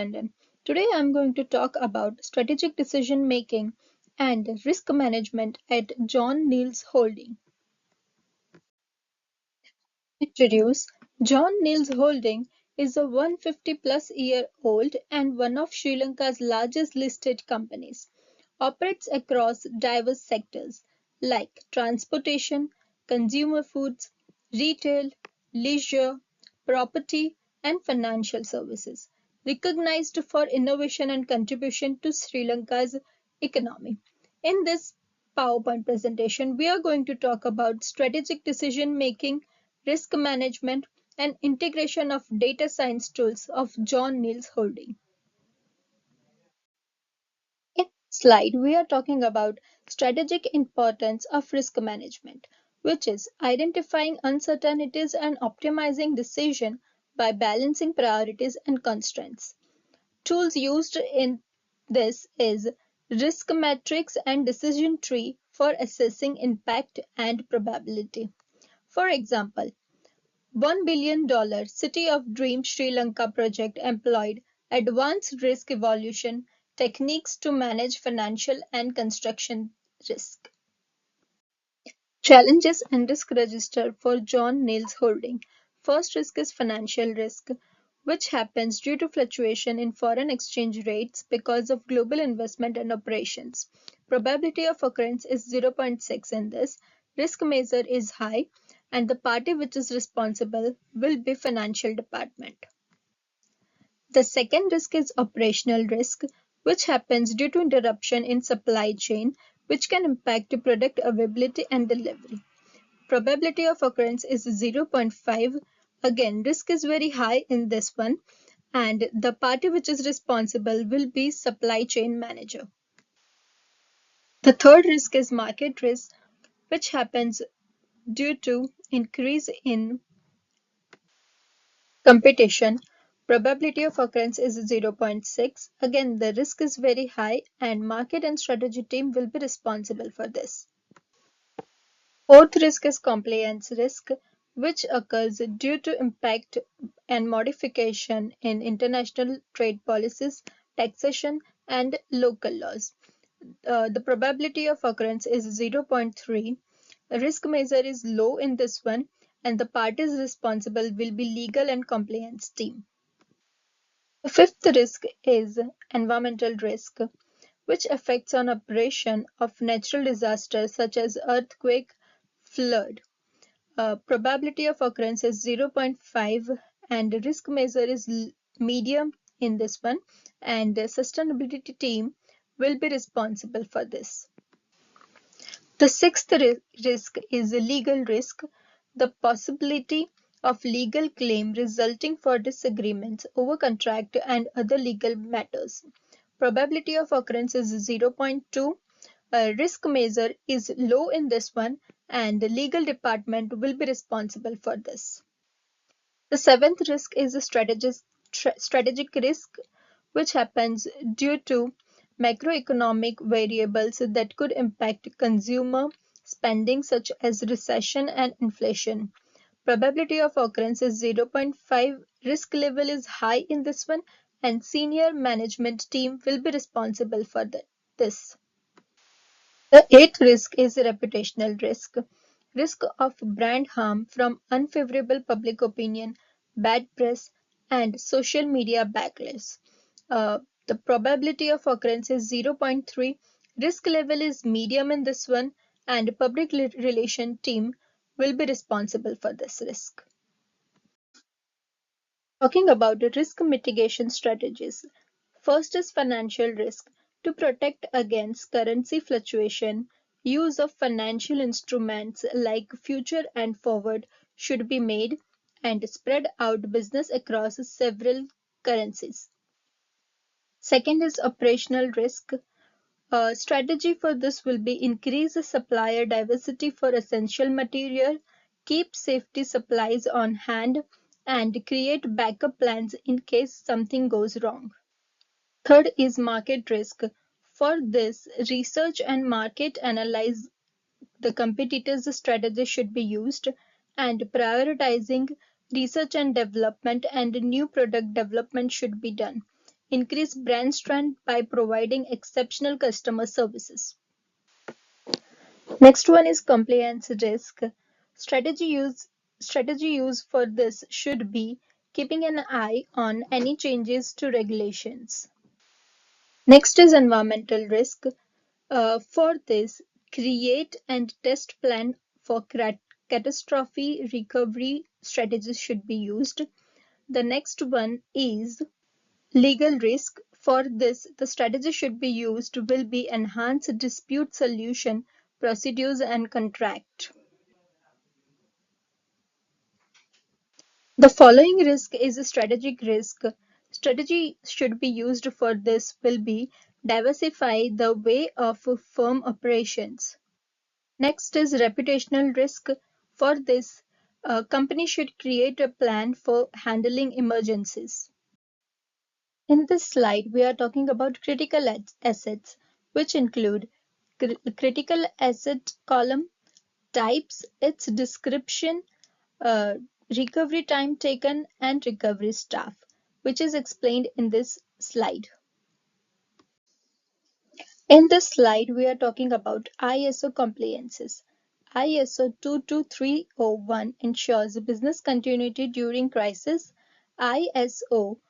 London. Today I'm going to talk about strategic decision making and risk management at John Niels Holding. Introduce John Niels Holding is a 150 plus year old and one of Sri Lanka's largest listed companies. Operates across diverse sectors like transportation, consumer foods, retail, leisure, property, and financial services. Recognized for innovation and contribution to Sri Lanka's economy. In this PowerPoint presentation, we are going to talk about strategic decision making, risk management, and integration of data science tools of John Niels Holding. In this slide, we are talking about strategic importance of risk management, which is identifying uncertainties and optimizing decision by balancing priorities and constraints. Tools used in this is risk matrix and decision tree for assessing impact and probability. For example, $1 billion City of Dreams Sri Lanka project employed advanced risk evaluation techniques to manage financial and construction risk. Challenges and risk register for John Niels Holding. First risk is financial risk, which happens due to fluctuation in foreign exchange rates because of global investment and operations. Probability of occurrence is 0.6 in this. Risk measure is high, and the party which is responsible will be financial department. The second risk is operational risk, which happens due to interruption in supply chain, which can impact product availability and delivery. Probability of occurrence is 0.5. Again, risk is very high in this one, and the party which is responsible will be supply chain manager. The third risk is market risk, which happens due to increase in competition. Probability of occurrence is 0.6. Again, the risk is very high, and market and strategy team will be responsible for this. Fourth risk is compliance risk, which occurs due to impact and modification in international trade policies, taxation, and local laws. The probability of occurrence is 0.3. Risk measure is low in this one, and the parties responsible will be legal and compliance team. The fifth risk is environmental risk, which affects on operation of natural disasters such as earthquake, flood. Probability of occurrence is 0.5, and risk measure is medium in this one, and the sustainability team will be responsible for this. The sixth risk is legal risk, the possibility of legal claim resulting for disagreements over contract and other legal matters. Probability of occurrence is 0.2. Risk measure is low in this one, and the legal department will be responsible for this. The seventh risk is a strategic risk, which happens due to macroeconomic variables that could impact consumer spending, such as recession and inflation. Probability of occurrence is 0.5. Risk level is high in this one, and senior management team will be responsible for this. The eighth risk is reputational risk. Risk of brand harm from unfavorable public opinion, bad press, and social media backlash. The probability of occurrence is 0.3. Risk level is medium in this one, and public relation team will be responsible for this risk. Talking about the risk mitigation strategies. First is financial risk. To protect against currency fluctuation, use of financial instruments like future and forward should be made and spread out business across several currencies. Second is operational risk. Strategy for this will be increase the supplier diversity for essential material, keep safety supplies on hand, and create backup plans in case something goes wrong. Third is market risk. For this, research and market analyze the competitors' strategy should be used, and prioritizing research and development and new product development should be done. increase brand strength by providing exceptional customer services. Next one is compliance risk. Strategy use strategy use for this should be keeping an eye on any changes to regulations. Next is environmental risk. For this, create and test plan for catastrophe recovery strategies should be used. The next one is legal risk. For this, the strategy should be used will be enhanced dispute solution procedures and contract. The following risk is a strategic risk. Strategy should be used for this will be diversify the way of firm operations. Next is reputational risk. For this, a company should create a plan for handling emergencies. In this slide, we are talking about critical assets, which include critical asset column, types, its description, uh, recovery time taken, and recovery staff, which is explained in this slide. In this slide, we are talking about ISO compliances. ISO 22301 ensures business continuity during crisis. ISO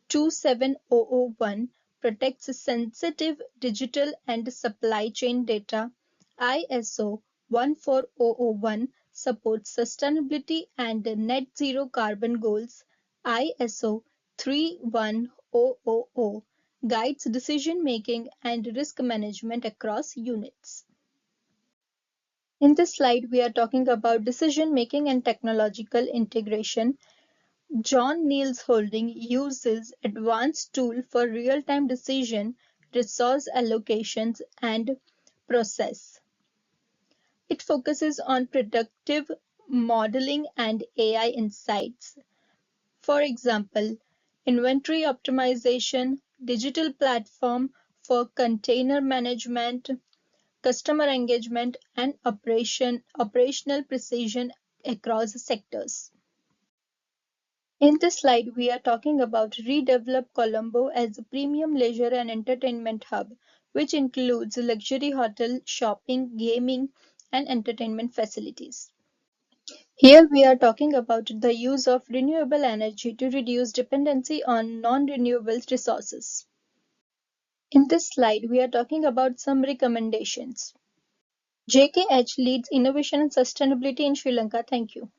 27001 protects sensitive digital and supply chain data. ISO 14001 supports sustainability and net zero carbon goals. ISO 31000 guides decision making and risk management across units. In this slide, we are talking about decision making and technological integration. John Niels Holding uses advanced tool for real-time decision, resource allocations, and process. It focuses on predictive modeling and AI insights. For example, inventory optimization, digital platform for container management, customer engagement, and operational precision across sectors. In this slide, we are talking about redevelop Colombo as a premium leisure and entertainment hub, which includes luxury hotel, shopping, gaming, and entertainment facilities. Here we are talking about the use of renewable energy to reduce dependency on non-renewable resources. In this slide, we are talking about some recommendations. JKH leads innovation and sustainability in Sri Lanka. Thank you.